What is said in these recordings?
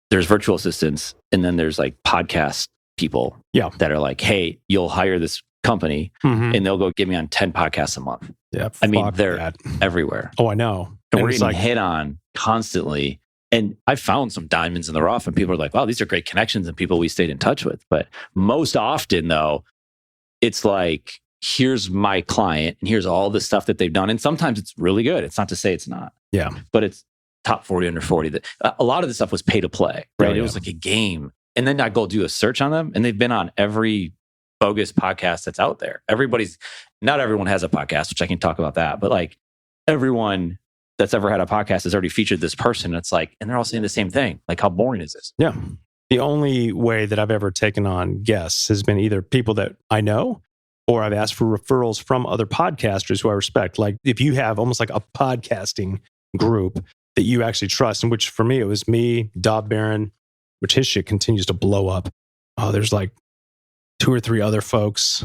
there's virtual assistants, and then there's like podcast people that are like, hey, you'll hire this company and they'll go get me on 10 podcasts a month. Yeah. I mean, they're everywhere. Oh, I know. And we're getting hit on constantly. And I found some diamonds in the rough, and people are like, wow, these are great connections and people we stayed in touch with. But most often, though, it's like, here's my client and here's all the stuff that they've done. And sometimes it's really good. It's not to say it's not. Yeah. But it's top 40, under 40. That a lot of the stuff was pay to play, right? It was like a game. And then I go do a search on them, and they've been on every bogus podcast that's out there. Not everyone has a podcast, which I can talk about that. But like everyone that's ever had a podcast has already featured this person. It's like, and they're all saying the same thing. Like, how boring is this? Yeah. The only way that I've ever taken on guests has been either people that I know, or I've asked for referrals from other podcasters who I respect. Like if you have almost like a podcasting group that you actually trust, in which for me, it was me, Dob Barron, which his shit continues to blow up. Oh, there's like 2 or 3 other folks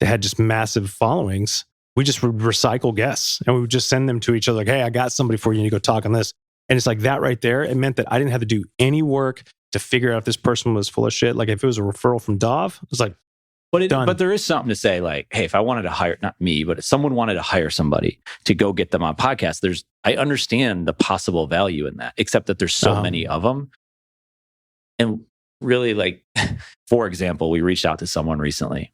that had just massive followings. We just would recycle guests and we would just send them to each other like, hey, I got somebody for you and you go talk on this. And it's like that right there. It meant that I didn't have to do any work to figure out if this person was full of shit. Like if it was a referral from Dov, it was like, but there is something to say like, hey, if I wanted to hire, not me, but if someone wanted to hire somebody to go get them on podcasts, I understand the possible value in that, except that there's so many of them. And really, like, for example, we reached out to someone recently.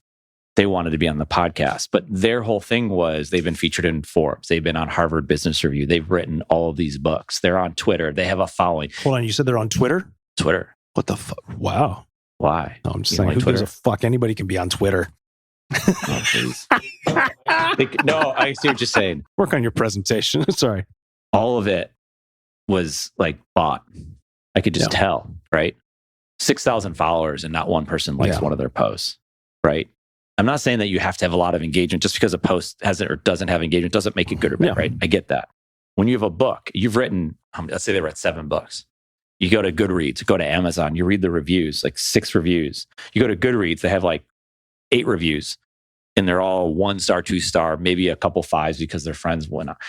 They wanted to be on the podcast, but their whole thing was they've been featured in Forbes. They've been on Harvard Business Review. They've written all of these books. They're on Twitter. They have a following. Hold on, you said they're on Twitter? Twitter. What the fuck? Wow. Why? No, I'm just saying, who gives a fuck? Anybody can be on Twitter. Oh, please. No, I see what you're saying. Work on your presentation. Sorry. All of it was like bought. I could just tell, right? 6,000 followers and not one person likes one of their posts, right? I'm not saying that you have to have a lot of engagement. Just because a post hasn't or doesn't have engagement doesn't make it good or bad, right? I get that. When you have a book, you've written, let's say they read 7 books. You go to Goodreads, go to Amazon, you read the reviews, like 6 reviews. You go to Goodreads, they have like 8 reviews, and they're all 1-star, 2-star, maybe a couple 5s because they're friends, whatnot.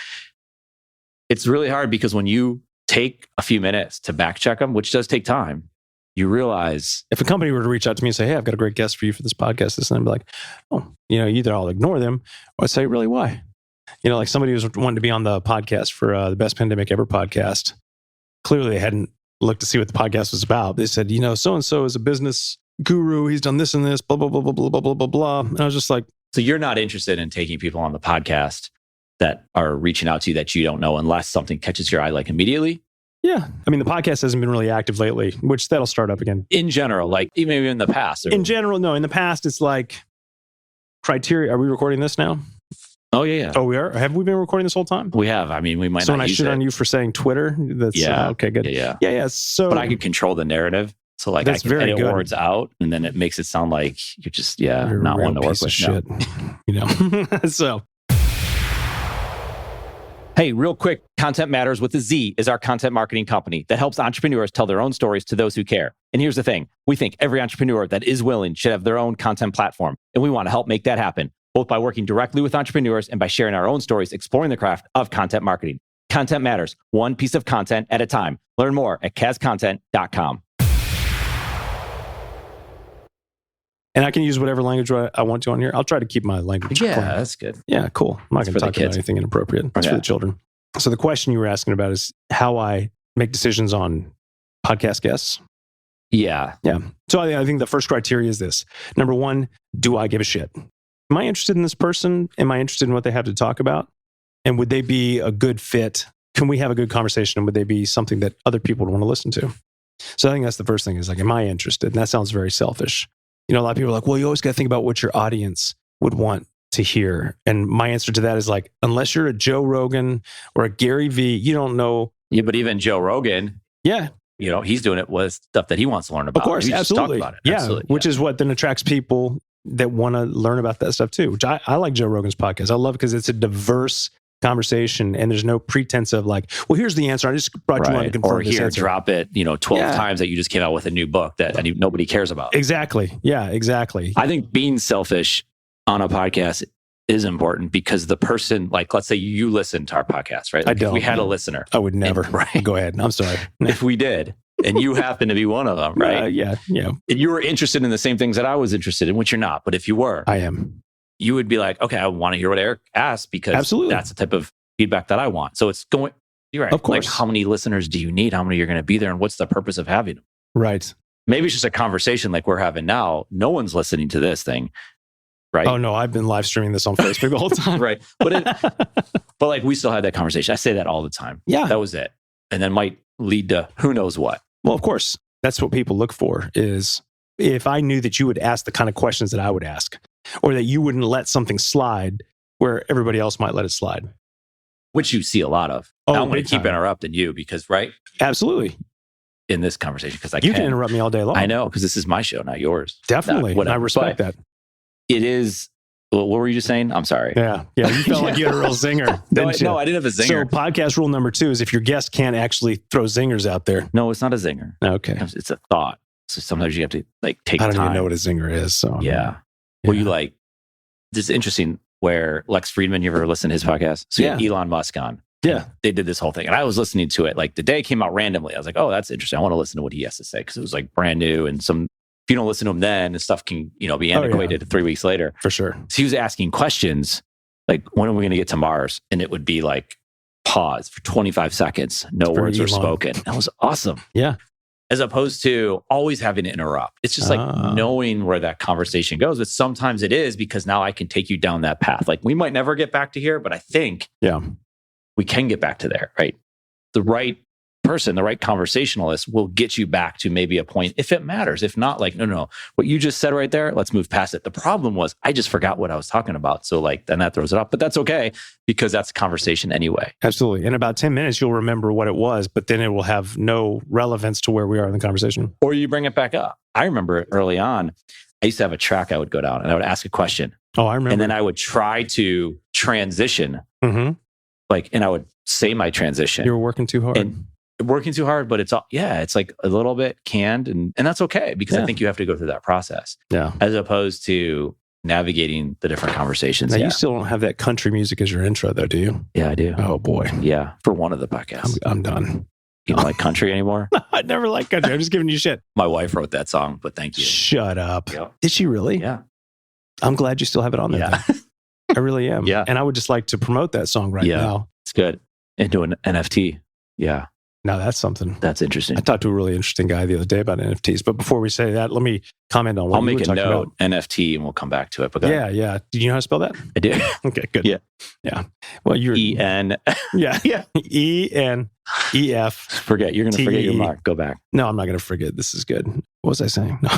It's really hard because when you take a few minutes to back check them, which does take time, you realize if a company were to reach out to me and say, hey, I've got a great guest for you for this podcast, and I'd be like, oh, either I'll ignore them or I'd say, really, why? Like somebody was wanting to be on the podcast for the Best Pandemic Ever podcast. Clearly, they hadn't looked to see what the podcast was about. They said, so-and-so is a business guru. He's done this and this, blah, blah, blah, blah, blah, blah, blah, blah, blah. And I was just like... So you're not interested in taking people on the podcast that are reaching out to you that you don't know unless something catches your eye like immediately? Yeah. I mean, the podcast hasn't been really active lately, which that'll start up again. In general, like even in the past? In general, no. In the past, it's like criteria. Are we recording this now? Oh, yeah. Oh, we are? Have we been recording this whole time? We have. I mean, we might so not when I use shit it. on you for saying Twitter, that's okay, good. Yeah. So, but I could control the narrative. So like I can edit words out and then it makes it sound like you're just, you're not one to work with. Shit. So. Hey, real quick, Content Matterz with a Z is our content marketing company that helps entrepreneurs tell their own stories to those who care. And here's the thing. We think every entrepreneur that is willing should have their own content platform. And we want to help make that happen, both by working directly with entrepreneurs and by sharing our own stories, exploring the craft of content marketing. Content Matterz, one piece of content at a time. Learn more at kazcontent.com. And I can use whatever language I want to on here. I'll try to keep my language clean. That's good. Yeah, cool. I'm not going to talk about anything inappropriate. It's for the children. So the question you were asking about is how I make decisions on podcast guests. Yeah. So I think the first criteria is this. Number 1, do I give a shit? Am I interested in this person? Am I interested in what they have to talk about? And would they be a good fit? Can we have a good conversation? And would they be something that other people would want to listen to? So I think that's the first thing is like, am I interested? And that sounds very selfish. A lot of people are like, well, you always got to think about what your audience would want to hear. And my answer to that is like, unless you're a Joe Rogan or a Gary Vee, you don't know. Yeah, but even Joe Rogan. Yeah. He's doing it with stuff that he wants to learn about. Of course, absolutely. Talk about it. Yeah, absolutely. Which is what then attracts people that want to learn about that stuff too, which I like Joe Rogan's podcast. I love it because it's a diverse conversation and there's no pretense of like, well, here's the answer. I just brought you on to confirm or this here, answer. drop it, 12 times that you just came out with a new book that nobody cares about. Exactly. Yeah, exactly. I think being selfish on a podcast is important because the person, like, let's say you listen to our podcast, right? Like I don't. If we had a listener. I would never. Right. Go ahead. I'm sorry. If we did, And you happen to be one of them, right? Yeah. And you were interested in the same things that I was interested in, which you're not. But if you were, I am. You would be like, okay, I want to hear what Eric asked because that's the type of feedback that I want. So it's going, you're right. Of course. Like, how many listeners do you need? How many are going to be there? And what's the purpose of having them? Right. Maybe it's just a conversation like we're having now. No one's listening to this thing. Right. Oh no, I've been live streaming this on Facebook the whole time. Right. But like we still had that conversation. I say that all the time. Yeah. That was it. And then might lead to who knows what. Well, of course, that's what people look for is if I knew that you would ask the kind of questions that I would ask, or that you wouldn't let something slide where everybody else might let it slide. Which you see a lot of. Oh, I'm going to keep interrupting you because, right? Absolutely. In this conversation, because you can interrupt me all day long. I know, because this is my show, not yours. Definitely. I respect that. It is. What were you just saying? I'm sorry. Yeah. You felt like you had a real zinger. No, I didn't have a zinger. So podcast rule number 2 is if your guest can't actually throw zingers out there. No, it's not a zinger. Okay. It's a thought. So sometimes you have to take time. I don't even know what a zinger is. So yeah. Well, you like, this is interesting where Lex Friedman, you ever listen to his podcast? So you had Elon Musk on. Yeah. They did this whole thing. And I was listening to it. Like the day it came out randomly. I was like, oh, that's interesting. I want to listen to what he has to say. Because it was like brand new. And if you don't listen to him then, stuff can, be antiquated 3 weeks later. For sure. So he was asking questions like, when are we going to get to Mars? And it would be like, pause for 25 seconds. No words were spoken. That was awesome. Yeah. As opposed to always having to interrupt. It's just like knowing where that conversation goes. But sometimes it is because now I can take you down that path. Like we might never get back to here, but I think we can get back to there, right? The right person, the right conversationalist will get you back to maybe a point if it matters. If not, like, no. What you just said right there, let's move past it. The problem was I just forgot what I was talking about. So then that throws it off. But that's okay because that's a conversation anyway. Absolutely. In about 10 minutes, you'll remember what it was, but then it will have no relevance to where we are in the conversation. Or you bring it back up. I remember early on, I used to have a track I would go down and I would ask a question. Oh, I remember. And then I would try to transition. Mm-hmm. And I would say my transition. You were working too hard. And working too hard, but it's like a little bit canned. And that's okay because I think you have to go through that process. Yeah. As opposed to navigating the different conversations. Now, you still don't have that country music as your intro, though, do you? Yeah, I do. Oh, boy. Yeah. For one of the podcasts. I'm done. You don't like country anymore? I never liked country. I'm just giving you shit. My wife wrote that song, but thank you. Shut up. Yep. Did she really? Yeah. I'm glad you still have it on there. Yeah. I really am. Yeah. And I would just like to promote that song right now. It's good. Into an NFT. Yeah. Now that's something. That's interesting. I talked to a really interesting guy the other day about NFTs. But before we say that, let me comment on what you were talking about. I'll make a note, NFT, and we'll come back to it. But yeah. Do you know how to spell that? I do. Okay, good. Yeah. Well, you're E-N. Yeah. E-N-E-F. Forget. You're going to forget your mark. Go back. No, I'm not going to forget. This is good. What was I saying? No,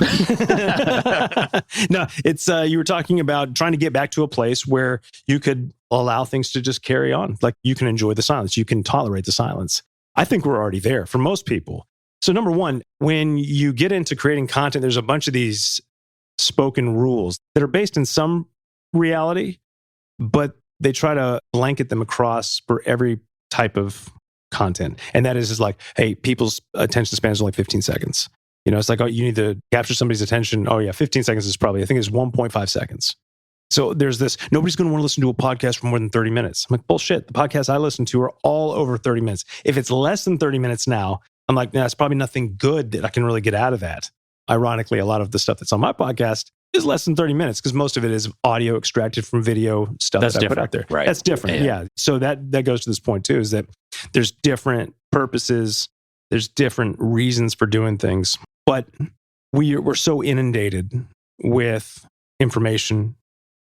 no, it's you were talking about trying to get back to a place where you could allow things to just carry on. Like you can enjoy the silence. You can tolerate the silence. I think we're already there for most people. So number one, when you get into creating content, there's a bunch of these spoken rules that are based in some reality, but they try to blanket them across for every type of content. And that is like, hey, people's attention span is only 15 seconds. It's like, oh, you need to capture somebody's attention. Oh yeah, 15 seconds is probably, I think it's 1.5 seconds. So there's this, nobody's going to want to listen to a podcast for more than 30 minutes. I'm like, bullshit. The podcasts I listen to are all over 30 minutes. If it's less than 30 minutes now, I'm like, it's probably nothing good that I can really get out of that. Ironically, a lot of the stuff that's on my podcast is less than 30 minutes because most of it is audio extracted from video stuff that I put out there. Right. That's different. Yeah. So that goes to this point too, is that there's different purposes. There's different reasons for doing things. But we're so inundated with information,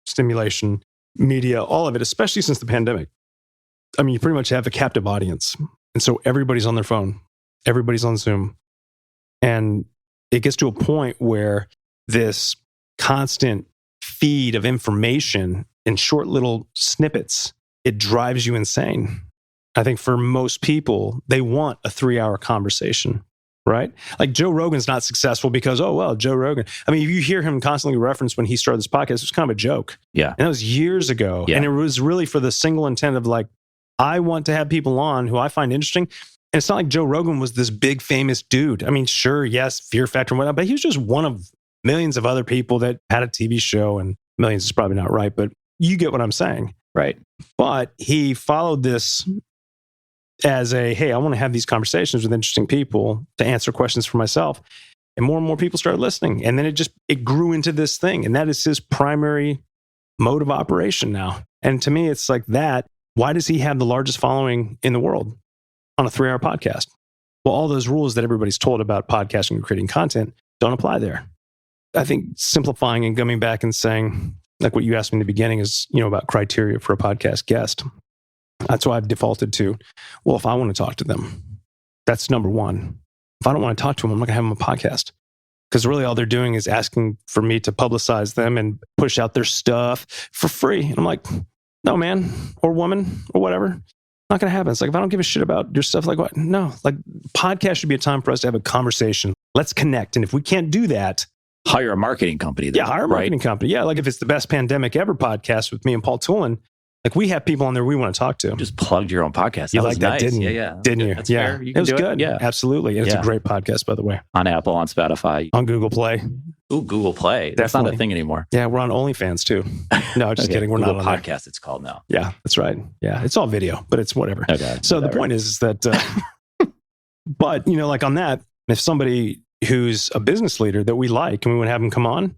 stimulation, media, all of it, especially since the pandemic. I mean, you pretty much have a captive audience. And so everybody's on their phone, everybody's on Zoom. And it gets to a point where this constant feed of information in short little snippets, it drives you insane. I think for most people, they want a 3-hour conversation. Right? Like Joe Rogan's not successful because, oh, well, Joe Rogan. I mean, you hear him constantly referenced when he started this podcast, it was kind of a joke. Yeah. And that was years ago. Yeah. And it was really for the single intent of like, I want to have people on who I find interesting. And it's not like Joe Rogan was this big famous dude. I mean, sure, yes, Fear Factor and whatnot, but he was just one of millions of other people that had a TV show, and millions is probably not right, but you get what I'm saying. Right. But he followed this as hey, I want to have these conversations with interesting people to answer questions for myself. And more people started listening. And then it grew into this thing. And that is his primary mode of operation now. And to me, it's like that. Why does he have the largest following in the world on a 3-hour podcast? Well, all those rules that everybody's told about podcasting and creating content don't apply there. I think simplifying and coming back and saying, like what you asked me in the beginning is, about criteria for a podcast guest. That's why I've defaulted to, well, if I want to talk to them, that's number one. If I don't want to talk to them, I'm not going to have them on a podcast. Because really all they're doing is asking for me to publicize them and push out their stuff for free. And I'm like, no, man or woman or whatever, not going to happen. It's like, if I don't give a shit about your stuff, like what? No, like podcast should be a time for us to have a conversation. Let's connect. And if we can't do that, hire a marketing company. Then, hire a marketing company. Yeah, like if it's the Best Pandemic Ever podcast with me and Paul Tulin, like we have people on there we want to talk to. You just plugged your own podcast. You like that, nice. didn't you? Yeah. Didn't you? That's yeah. Fair. It was good. Yeah. Absolutely. And it's a great podcast, by the way. On Apple, on Spotify. On Google Play. Ooh, Google Play. That's Definitely. Not a thing anymore. Yeah, we're on OnlyFans too. No, just kidding. We're Google not on podcast, it's called now. Yeah, that's right. Yeah, it's all video, but it's whatever. Okay. So the point is that, but, like on that, if somebody who's a business leader that we like and we want to have them come on,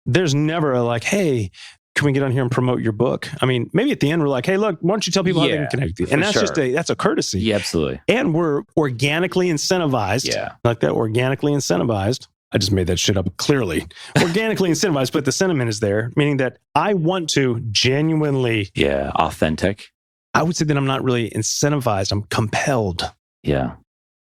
there's never a like, hey, can we get on here and promote your book? I mean, maybe at the end we're like, hey, look, why don't you tell people how they can connect with you? And that's that's a courtesy. Yeah, absolutely. And we're organically incentivized. Yeah. Like that, organically incentivized. I just made that shit up clearly. Organically incentivized, but the sentiment is there, meaning that I want to genuinely. Yeah, authentic. I would say that I'm not really incentivized. I'm compelled. Yeah.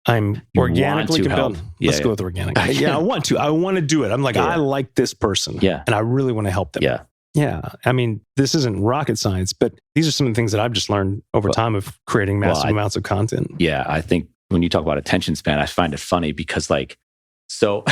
I'm organically compelled. Let's go with organic. Yeah, I want to. I want to do it. I'm like, I like this person. Yeah. And I really want to help them. Yeah. Yeah. I mean, this isn't rocket science, but these are some of the things that I've just learned over time of creating massive amounts of content. Yeah. I think when you talk about attention span, I find it funny because so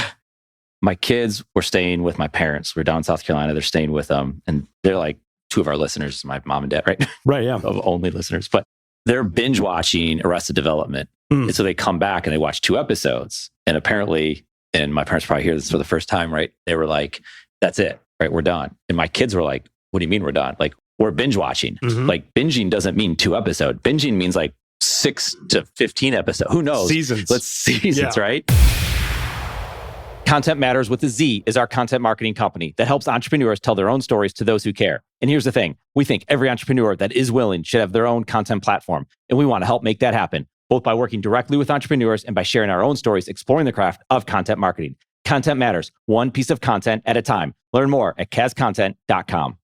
my kids were staying with my parents. We're down in South Carolina. They're staying with them. And they're like 2 of our listeners, my mom and dad, right? Right. Yeah. Of only listeners. But they're binge watching Arrested Development. And so they come back and they watch 2 episodes. And apparently, and my parents probably hear this for the first time, right? They were like, that's it. Right, we're done. And my kids were like, what do you mean we're done? Like, we're binge watching. Mm-hmm. Like, binging doesn't mean 2 episodes. Binging means like 6 to 15 episodes. Who knows? Seasons, right? Content Matterz with a Z is our content marketing company that helps entrepreneurs tell their own stories to those who care. And here's the thing. We think every entrepreneur that is willing should have their own content platform. And we want to help make that happen, both by working directly with entrepreneurs and by sharing our own stories, exploring the craft of content marketing. Content Matterz, one piece of content at a time. Learn more at kazcontent.com.